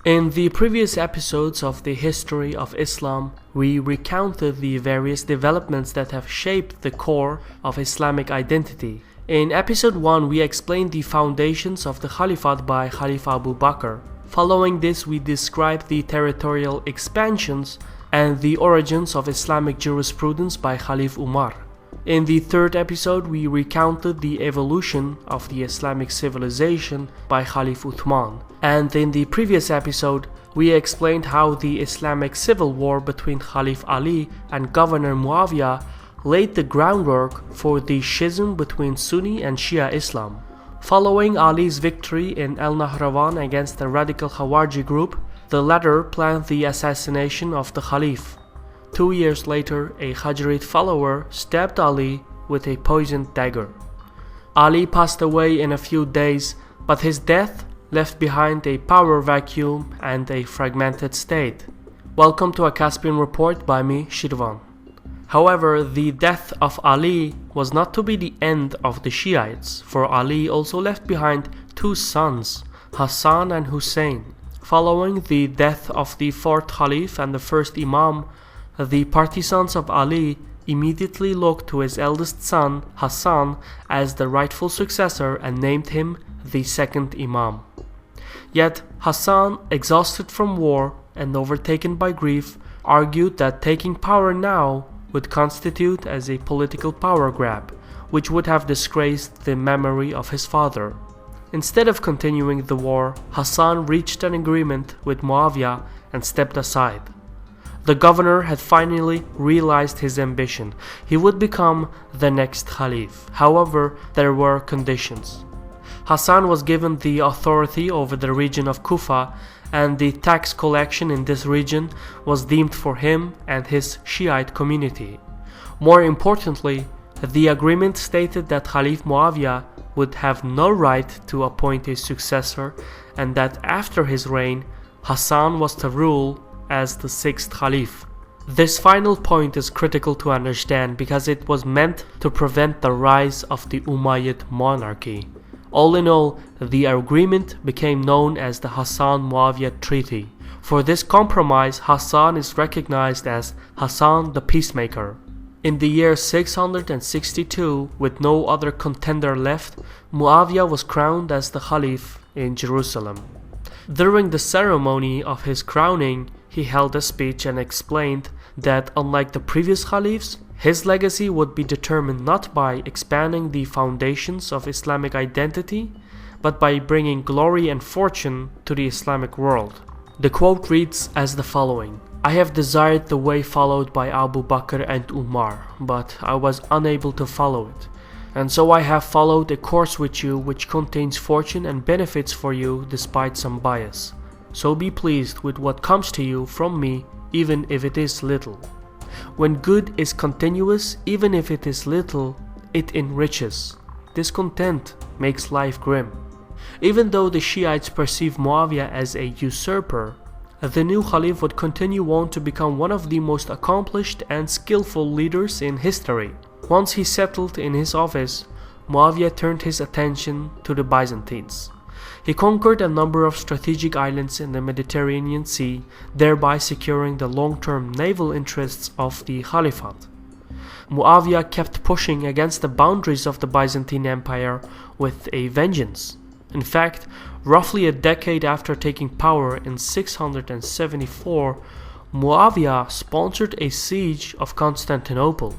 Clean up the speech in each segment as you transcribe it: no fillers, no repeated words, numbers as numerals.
In the previous episodes of the history of Islam, we recounted the various developments that have shaped the core of Islamic identity. In episode 1, we explained the foundations of the Caliphate by Caliph Abu Bakr. Following this, we described the territorial expansions and the origins of Islamic jurisprudence by Caliph Umar. In the third episode, we recounted the evolution of the Islamic civilization by Caliph Uthman. And in the previous episode, we explained how the Islamic civil war between Caliph Ali and Governor Muawiyah laid the groundwork for the schism between Sunni and Shia Islam. Following Ali's victory in al-Nahrawan against the radical Khawarij group, the latter planned the assassination of the Caliph. 2 years later, a Kharijite follower stabbed Ali with a poisoned dagger. Ali passed away in a few days, but his death left behind a power vacuum and a fragmented state. Welcome to a Caspian Report by me, Shirvan. However, the death of Ali was not to be the end of the Shiites, for Ali also left behind two sons, Hasan and Husayn. Following the death of the fourth Caliph and the first Imam, the partisans of Ali immediately looked to his eldest son, Hassan, as the rightful successor and named him the second Imam. Yet Hassan, exhausted from war and overtaken by grief, argued that taking power now would constitute as a political power grab, which would have disgraced the memory of his father. Instead of continuing the war, Hassan reached an agreement with Muawiyah and stepped aside. The governor had finally realized his ambition. He would become the next Caliph. However, there were conditions. Hassan was given the authority over the region of Kufa, and the tax collection in this region was deemed for him and his Shiite community. More importantly, the agreement stated that Caliph Muawiyah would have no right to appoint a successor, and that after his reign, Hassan was to rule as the sixth Caliph. This final point is critical to understand because it was meant to prevent the rise of the Umayyad monarchy. All in all, the agreement became known as the Hassan-Muawiyah Treaty. For this compromise, Hassan is recognized as Hassan the Peacemaker. In the year 662, with no other contender left, Muawiyah was crowned as the Caliph in Jerusalem. During the ceremony of his crowning, he held a speech and explained that unlike the previous caliphs, his legacy would be determined not by expanding the foundations of Islamic identity, but by bringing glory and fortune to the Islamic world. The quote reads as the following: "I have desired the way followed by Abu Bakr and Umar, but I was unable to follow it. And so I have followed a course with you which contains fortune and benefits for you despite some bias. So be pleased with what comes to you from me, even if it is little. When good is continuous, even if it is little, it enriches. Discontent makes life grim." Even though the Shiites perceive Muawiyah as a usurper, the new Caliph would continue on to become one of the most accomplished and skillful leaders in history. Once he settled in his office, Muawiyah turned his attention to the Byzantines. He conquered a number of strategic islands in the Mediterranean Sea, thereby securing the long-term naval interests of the Caliphate. Muawiyah kept pushing against the boundaries of the Byzantine Empire with a vengeance. In fact, roughly a decade after taking power in 674, Muawiyah sponsored a siege of Constantinople.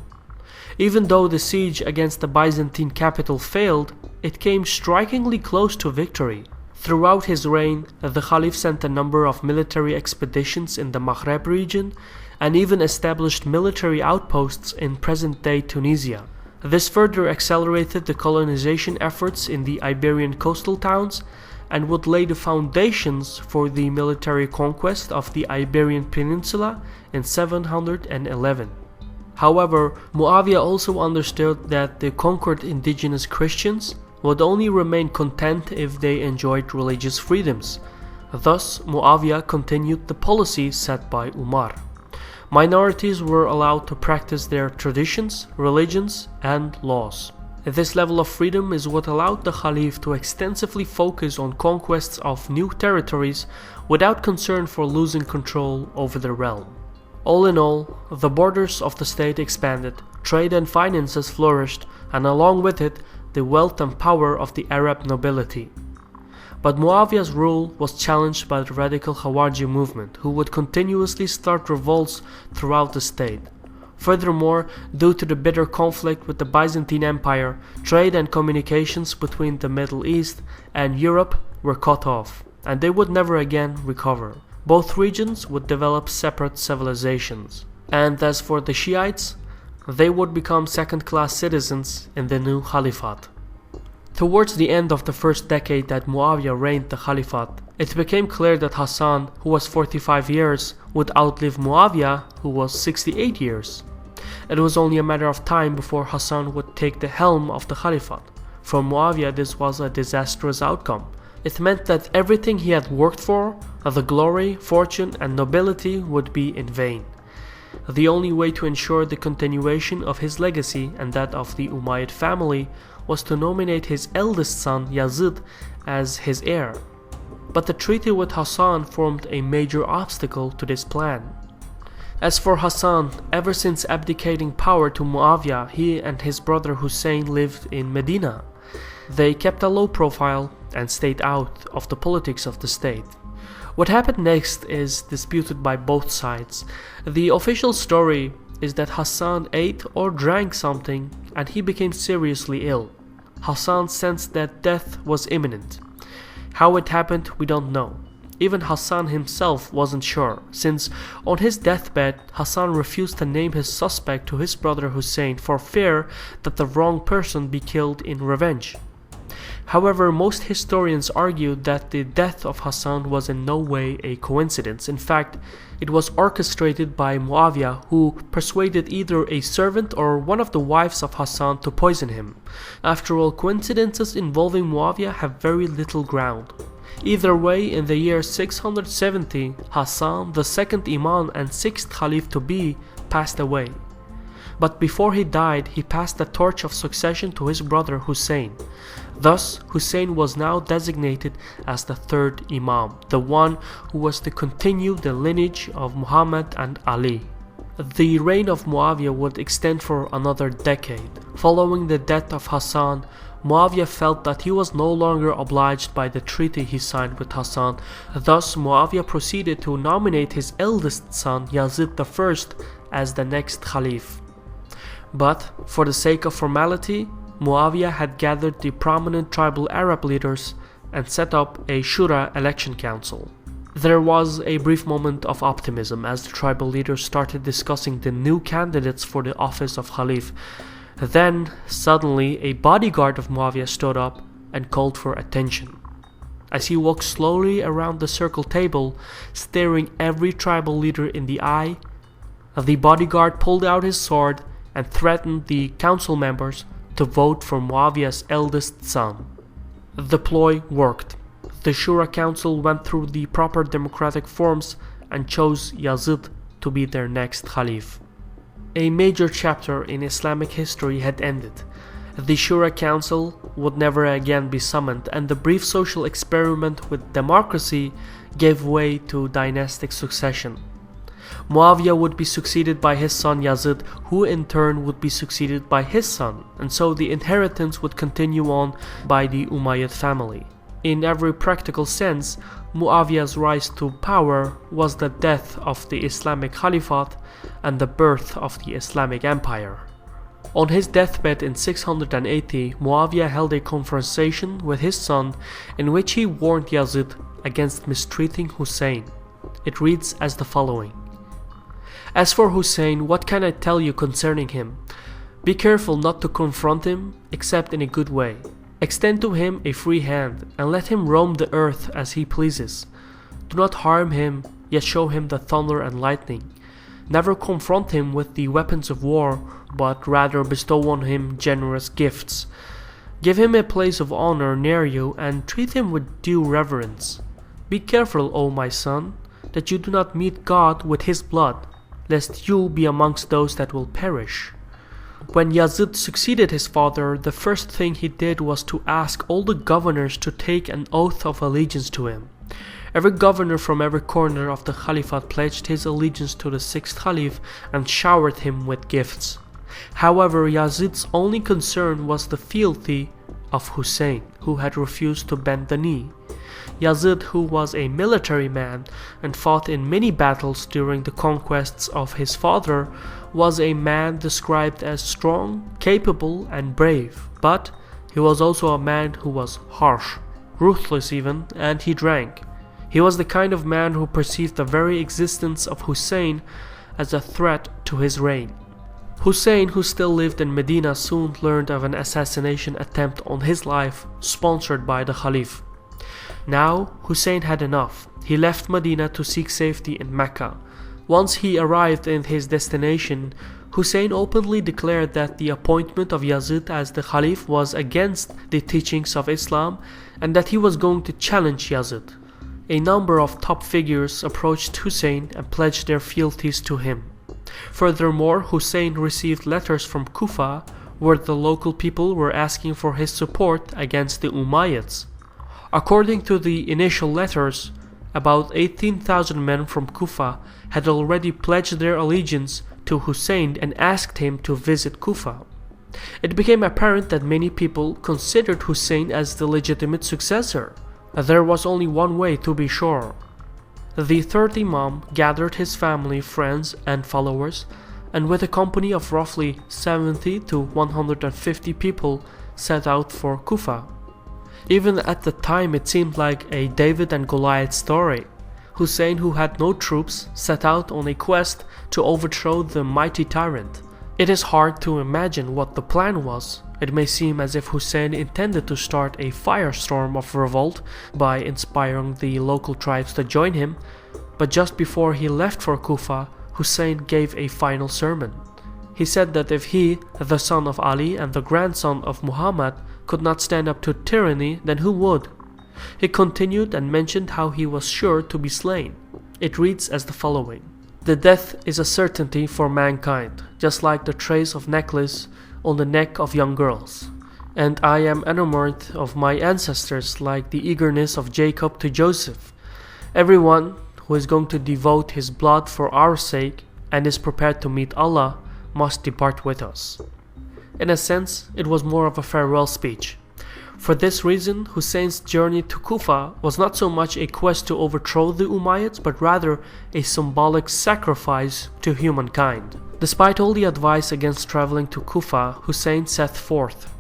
Even though the siege against the Byzantine capital failed, it came strikingly close to victory. Throughout his reign, the Caliph sent a number of military expeditions in the Maghreb region and even established military outposts in present-day Tunisia. This further accelerated the colonization efforts in the Iberian coastal towns and would lay the foundations for the military conquest of the Iberian Peninsula in 711. However, Muawiyah also understood that the conquered indigenous Christians would only remain content if they enjoyed religious freedoms. Thus, Muawiyah continued the policy set by Umar. Minorities were allowed to practice their traditions, religions, and laws. This level of freedom is what allowed the Caliph to extensively focus on conquests of new territories without concern for losing control over the realm. All in all, the borders of the state expanded, trade and finances flourished, and along with it, the wealth and power of the Arab nobility. But Muawiyah's rule was challenged by the radical Khawarij movement, who would continuously start revolts throughout the state. Furthermore, due to the bitter conflict with the Byzantine Empire, trade and communications between the Middle East and Europe were cut off, and they would never again recover. Both regions would develop separate civilizations. And as for the Shiites, they would become second-class citizens in the new Caliphate. Towards the end of the first decade that Muawiyah reigned the Caliphate, it became clear that Hassan, who was 45 years, would outlive Muawiyah, who was 68 years. It was only a matter of time before Hassan would take the helm of the Caliphate. For Muawiyah, this was a disastrous outcome. It meant that everything he had worked for, the glory, fortune, and nobility, would be in vain. The only way to ensure the continuation of his legacy and that of the Umayyad family was to nominate his eldest son Yazid as his heir. But the treaty with Hassan formed a major obstacle to this plan. As for Hassan, ever since abdicating power to Muawiyah, he and his brother Husayn lived in Medina. They kept a low profile and stayed out of the politics of the state. What happened next is disputed by both sides. The official story is that Hassan ate or drank something and he became seriously ill. Hassan sensed that death was imminent. How it happened, we don't know. Even Hassan himself wasn't sure, since on his deathbed, Hassan refused to name his suspect to his brother Husayn for fear that the wrong person be killed in revenge. However, most historians argue that the death of Hassan was in no way a coincidence. In fact, it was orchestrated by Muawiyah, who persuaded either a servant or one of the wives of Hassan to poison him. After all, coincidences involving Muawiyah have very little ground. Either way, in the year 670, Hassan, the second Imam and sixth Caliph to be, passed away. But before he died, he passed the torch of succession to his brother Husayn. Thus, Husayn was now designated as the third Imam, the one who was to continue the lineage of Muhammad and Ali. The reign of Muawiyah would extend for another decade. Following the death of Hassan, Muawiyah felt that he was no longer obliged by the treaty he signed with Hassan. Thus, Muawiyah proceeded to nominate his eldest son Yazid I as the next Caliph. But, for the sake of formality, Muawiyah had gathered the prominent tribal Arab leaders and set up a Shura election council. There was a brief moment of optimism as the tribal leaders started discussing the new candidates for the office of Caliph. Then, suddenly, a bodyguard of Muawiyah stood up and called for attention. As he walked slowly around the circle table, staring every tribal leader in the eye, the bodyguard pulled out his sword and threatened the council members to vote for Muawiyah's eldest son. The ploy worked. The Shura Council went through the proper democratic forms and chose Yazid to be their next Caliph. A major chapter in Islamic history had ended. The Shura Council would never again be summoned, and the brief social experiment with democracy gave way to dynastic succession. Muawiyah would be succeeded by his son Yazid, who in turn would be succeeded by his son, and so the inheritance would continue on by the Umayyad family. In every practical sense, Muawiyah's rise to power was the death of the Islamic Caliphate and the birth of the Islamic Empire. On his deathbed in 680, Muawiyah held a conversation with his son in which he warned Yazid against mistreating Husayn. It reads as the following: "As for Husayn, what can I tell you concerning him? Be careful not to confront him except in a good way. Extend to him a free hand and let him roam the earth as he pleases. Do not harm him, yet show him the thunder and lightning. Never confront him with the weapons of war, but rather bestow on him generous gifts. Give him a place of honor near you and treat him with due reverence. Be careful, O my son, that you do not meet God with his blood, lest you be amongst those that will perish. When Yazid succeeded his father, the first thing he did was to ask all the governors to take an oath of allegiance to him. Every governor from every corner of the Caliphate pledged his allegiance to the sixth Caliph and showered him with gifts. However, Yazid's only concern was the fealty of Husayn, who had refused to bend the knee. Yazid, who was a military man and fought in many battles during the conquests of his father, was a man described as strong, capable, and brave, but he was also a man who was harsh, ruthless even, and he drank. He was the kind of man who perceived the very existence of Husayn as a threat to his reign. Husayn, who still lived in Medina, soon learned of an assassination attempt on his life sponsored by the Caliph. Now, Husayn had enough. He left Medina to seek safety in Mecca. Once he arrived in his destination, Husayn openly declared that the appointment of Yazid as the Caliph was against the teachings of Islam and that he was going to challenge Yazid. A number of top figures approached Husayn and pledged their fealties to him. Furthermore, Husayn received letters from Kufa where the local people were asking for his support against the Umayyads. According to the initial letters, about 18,000 men from Kufa had already pledged their allegiance to Husayn and asked him to visit Kufa. It became apparent that many people considered Husayn as the legitimate successor. There was only one way to be sure. The Fourth Imam gathered his family, friends, and followers, and with a company of roughly 70 to 150 people set out for Kufa. Even at the time it seemed like a David and Goliath story. Husayn, who had no troops, set out on a quest to overthrow the mighty tyrant. It is hard to imagine what the plan was. It may seem as if Husayn intended to start a firestorm of revolt by inspiring the local tribes to join him, but just before he left for Kufa, Husayn gave a final sermon. He said that if he, the son of Ali and the grandson of Muhammad, could not stand up to tyranny, then who would? He continued and mentioned how he was sure to be slain. It reads as the following: "The death is a certainty for mankind, just like the trace of necklace on the neck of young girls. And I am enamored of my ancestors like the eagerness of Jacob to Joseph. Everyone who is going to devote his blood for our sake and is prepared to meet Allah must depart with us." In a sense, it was more of a farewell speech. For this reason, Husayn's journey to Kufa was not so much a quest to overthrow the Umayyads, but rather a symbolic sacrifice to humankind. Despite all the advice against traveling to Kufa, Husayn set forth.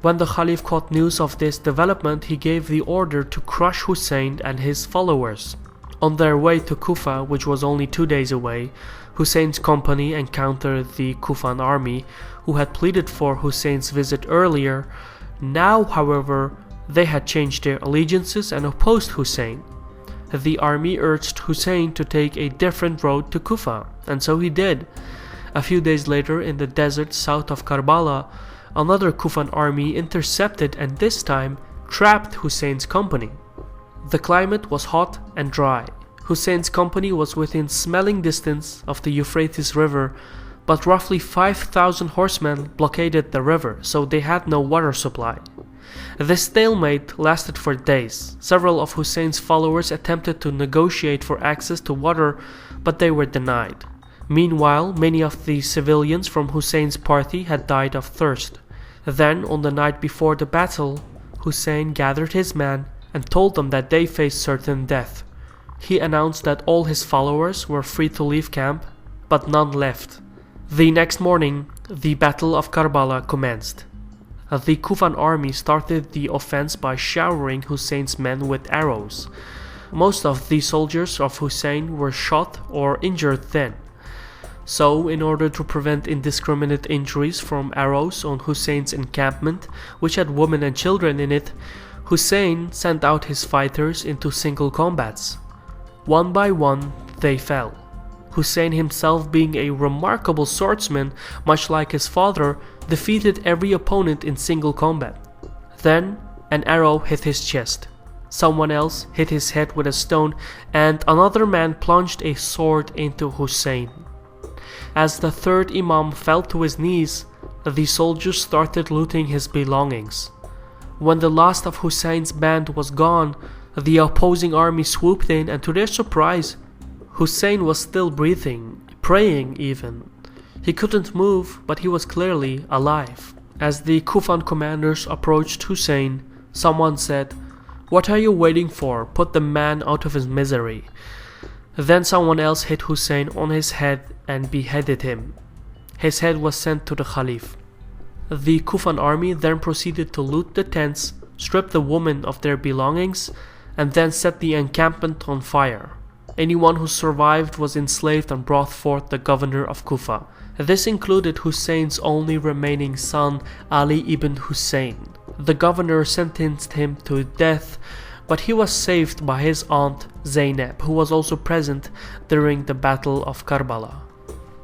When the Caliph caught news of this development, he gave the order to crush Husayn and his followers. On their way to Kufa, which was only 2 days away, Husayn's company encountered the Kufan army, who had pleaded for Husayn's visit earlier. Now, however, they had changed their allegiances and opposed Husayn. The army urged Husayn to take a different road to Kufa, and so he did. A few days later, in the desert south of Karbala, another Kufan army intercepted and this time trapped Husayn's company. The climate was hot and dry. Husayn's company was within smelling distance of the Euphrates River, but roughly 5,000 horsemen blockaded the river, so they had no water supply. This stalemate lasted for days. Several of Husayn's followers attempted to negotiate for access to water, but they were denied. Meanwhile, many of the civilians from Husayn's party had died of thirst. Then, on the night before the battle, Husayn gathered his men and told them that they faced certain death. He announced that all his followers were free to leave camp, but none left. The next morning, the Battle of Karbala commenced. The Kufan army started the offense by showering Husayn's men with arrows. Most of the soldiers of Husayn were shot or injured then. So, in order to prevent indiscriminate injuries from arrows on Husayn's encampment, which had women and children in it, Husayn sent out his fighters into single combats. One by one, they fell. Husayn himself, being a remarkable swordsman, much like his father, defeated every opponent in single combat. Then, an arrow hit his chest. Someone else hit his head with a stone, and another man plunged a sword into Husayn. As the third Imam fell to his knees, the soldiers started looting his belongings. When the last of Husayn's band was gone, the opposing army swooped in, and to their surprise, Husayn was still breathing, praying even. He couldn't move, but he was clearly alive. As the Kufan commanders approached Husayn, someone said, "What are you waiting for? Put the man out of his misery." Then someone else hit Husayn on his head and beheaded him. His head was sent to the Caliph. The Kufan army then proceeded to loot the tents, strip the women of their belongings, and then set the encampment on fire. Anyone who survived was enslaved and brought forth the governor of Kufa. This included Husayn's only remaining son, Ali ibn Husayn. The governor sentenced him to death, but he was saved by his aunt Zainab, who was also present during the Battle of Karbala.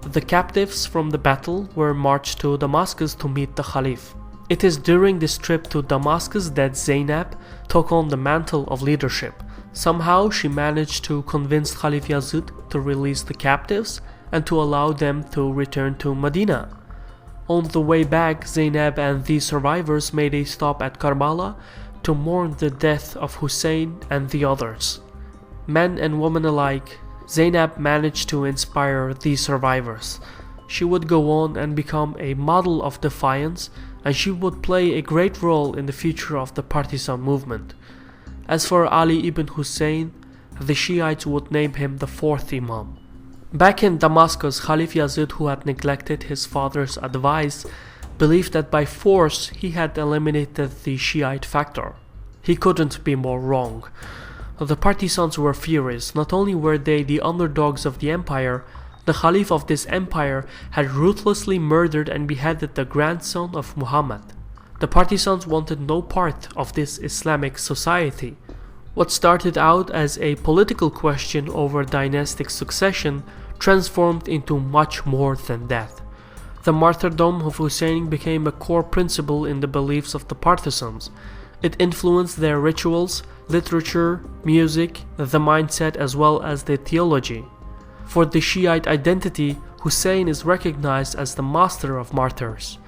The captives from the battle were marched to Damascus to meet the Caliph. It is during this trip to Damascus that Zainab took on the mantle of leadership. Somehow she managed to convince Caliph Yazid to release the captives and to allow them to return to Medina. On the way back, Zainab and the survivors made a stop at Karbala to mourn the death of Husayn and the others. Men and women alike, Zainab managed to inspire the survivors. She would go on and become a model of defiance, and she would play a great role in the future of the partisan movement. As for Ali ibn Husayn, the Shiites would name him the Fourth Imam. Back in Damascus, Caliph Yazid, who had neglected his father's advice, believed that by force he had eliminated the Shiite factor. He couldn't be more wrong. The partisans were furious. Not only were they the underdogs of the empire, the Caliph of this empire had ruthlessly murdered and beheaded the grandson of Muhammad. The partisans wanted no part of this Islamic society. What started out as a political question over dynastic succession transformed into much more than that. The martyrdom of Husayn became a core principle in the beliefs of the partisans. It influenced their rituals, literature, music, the mindset, as well as their theology. For the Shiite identity, Husayn is recognized as the master of martyrs,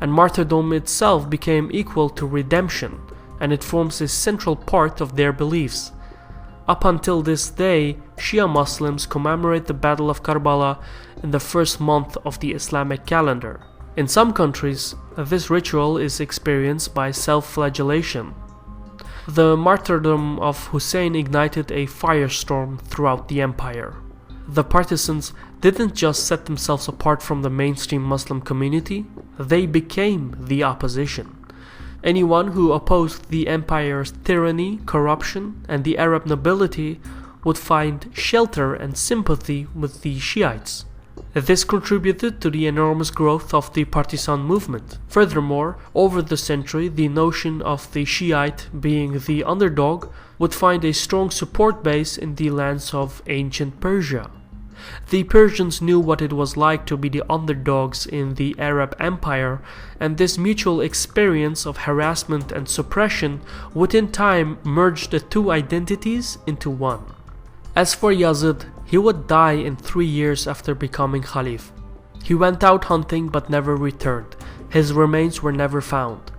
and martyrdom itself became equal to redemption, and it forms a central part of their beliefs. Up until this day, Shia Muslims commemorate the Battle of Karbala in the first month of the Islamic calendar. In some countries, this ritual is experienced by self-flagellation. The martyrdom of Husayn ignited a firestorm throughout the empire. The partisans didn't just set themselves apart from the mainstream Muslim community, they became the opposition. Anyone who opposed the empire's tyranny, corruption, and the Arab nobility would find shelter and sympathy with the Shiites. This contributed to the enormous growth of the partisan movement. Furthermore, over the century, the notion of the Shiite being the underdog would find a strong support base in the lands of ancient Persia. The Persians knew what it was like to be the underdogs in the Arab Empire, and this mutual experience of harassment and suppression would in time merge the two identities into one. As for Yazid, he would die in 3 years after becoming Caliph. He went out hunting but never returned. His remains were never found.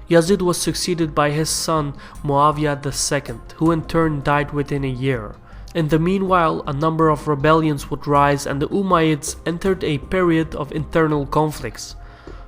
Yazid was succeeded by his son Muawiyah II, who in turn died within a year. In the meanwhile, a number of rebellions would rise and the Umayyads entered a period of internal conflicts.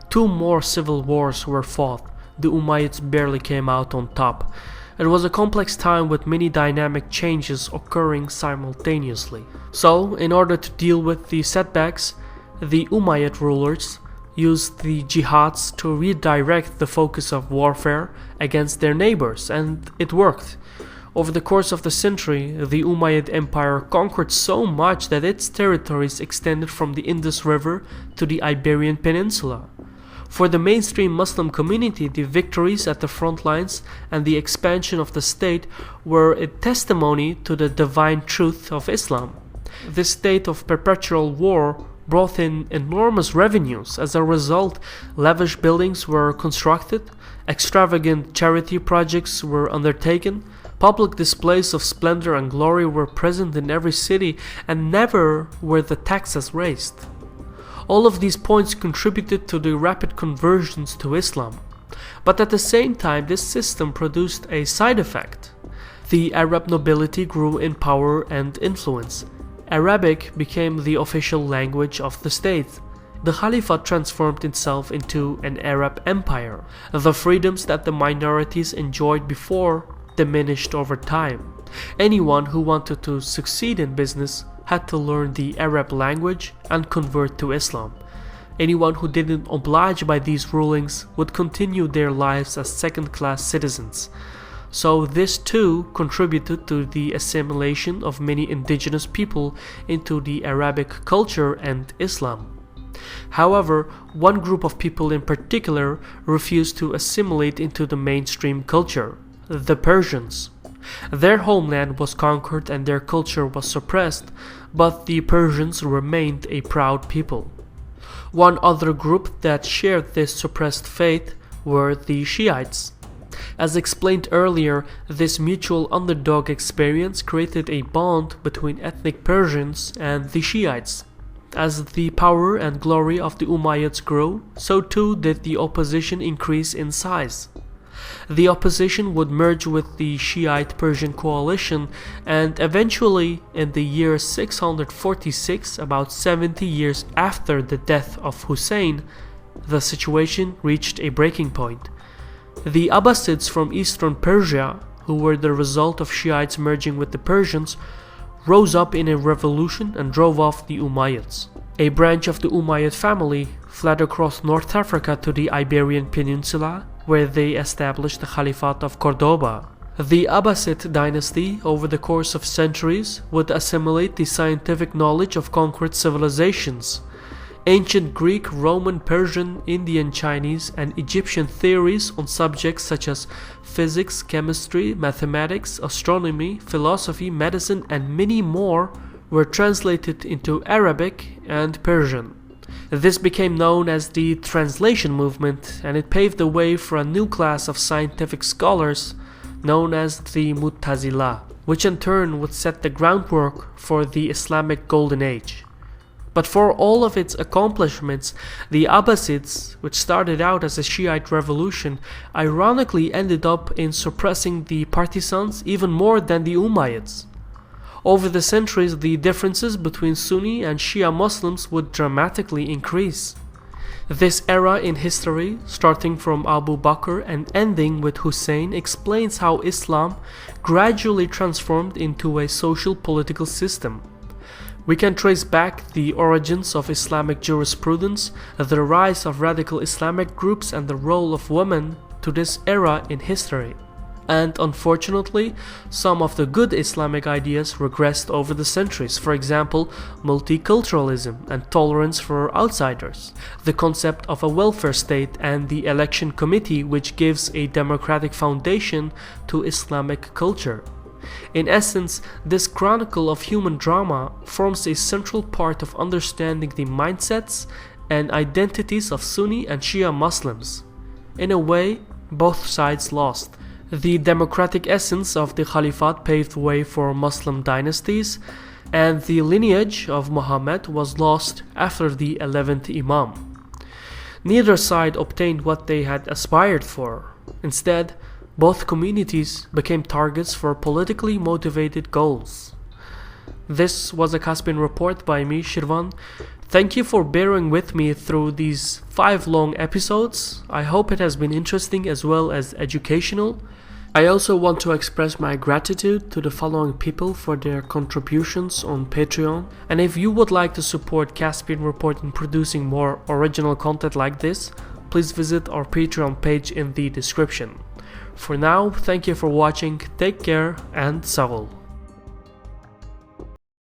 2 more civil wars were fought. The Umayyads barely came out on top. It was a complex time with many dynamic changes occurring simultaneously. So, in order to deal with the setbacks, the Umayyad rulers used the jihads to redirect the focus of warfare against their neighbors, and it worked. Over the course of the century, the Umayyad Empire conquered so much that its territories extended from the Indus River to the Iberian Peninsula. For the mainstream Muslim community, the victories at the front lines and the expansion of the state were a testimony to the divine truth of Islam. This state of perpetual war brought in enormous revenues. As a result, lavish buildings were constructed, extravagant charity projects were undertaken, public displays of splendor and glory were present in every city, and never were the taxes raised. All of these points contributed to the rapid conversions to Islam. But at the same time, this system produced a side effect. The Arab nobility grew in power and influence. Arabic became the official language of the state. The Caliphate transformed itself into an Arab empire. The freedoms that the minorities enjoyed before diminished over time. Anyone who wanted to succeed in business had to learn the Arab language and convert to Islam. Anyone who didn't oblige by these rulings would continue their lives as second-class citizens. So this too contributed to the assimilation of many indigenous people into the Arabic culture and Islam. However, one group of people in particular refused to assimilate into the mainstream culture: the Persians. Their homeland was conquered and their culture was suppressed, but the Persians remained a proud people. One other group that shared this suppressed faith were the Shiites. As explained earlier, this mutual underdog experience created a bond between ethnic Persians and the Shiites. As the power and glory of the Umayyads grew, so too did the opposition increase in size. The opposition would merge with the Shiite Persian coalition, and eventually, in the year 646, about 70 years after the death of Husayn, the situation reached a breaking point. The Abbasids from eastern Persia, who were the result of Shiites merging with the Persians, rose up in a revolution and drove off the Umayyads. A branch of the Umayyad family fled across North Africa to the Iberian Peninsula, where they established the Caliphate of Cordoba. The Abbasid dynasty, over the course of centuries, would assimilate the scientific knowledge of conquered civilizations. Ancient Greek, Roman, Persian, Indian, Chinese, and Egyptian theories on subjects such as physics, chemistry, mathematics, astronomy, philosophy, medicine, and many more were translated into Arabic and Persian. This became known as the translation movement, and it paved the way for a new class of scientific scholars known as the Mu'tazila, which in turn would set the groundwork for the Islamic Golden Age. But for all of its accomplishments, the Abbasids, which started out as a Shiite revolution, ironically ended up in suppressing the partisans even more than the Umayyads. Over the centuries, the differences between Sunni and Shia Muslims would dramatically increase. This era in history, starting from Abu Bakr and ending with Husayn, explains how Islam gradually transformed into a social political system. We can trace back the origins of Islamic jurisprudence, the rise of radical Islamic groups, and the role of women to this era in history. And unfortunately, some of the good Islamic ideas regressed over the centuries. For example, multiculturalism and tolerance for outsiders, the concept of a welfare state, and the election committee, which gives a democratic foundation to Islamic culture. In essence, this chronicle of human drama forms a central part of understanding the mindsets and identities of Sunni and Shia Muslims. In a way, both sides lost. The democratic essence of the Caliphate paved way for Muslim dynasties, and the lineage of Muhammad was lost after the 11th Imam. Neither side obtained what they had aspired for. Instead, both communities became targets for politically motivated goals. This was a Caspian Report by me, Shirvan. Thank you for bearing with me through these 5 long episodes. I hope it has been interesting as well as educational. I also want to express my gratitude to the following people for their contributions on Patreon. And if you would like to support Caspian Report in producing more original content like this, please visit our Patreon page in the description. For now, thank you for watching, take care, and Sawal.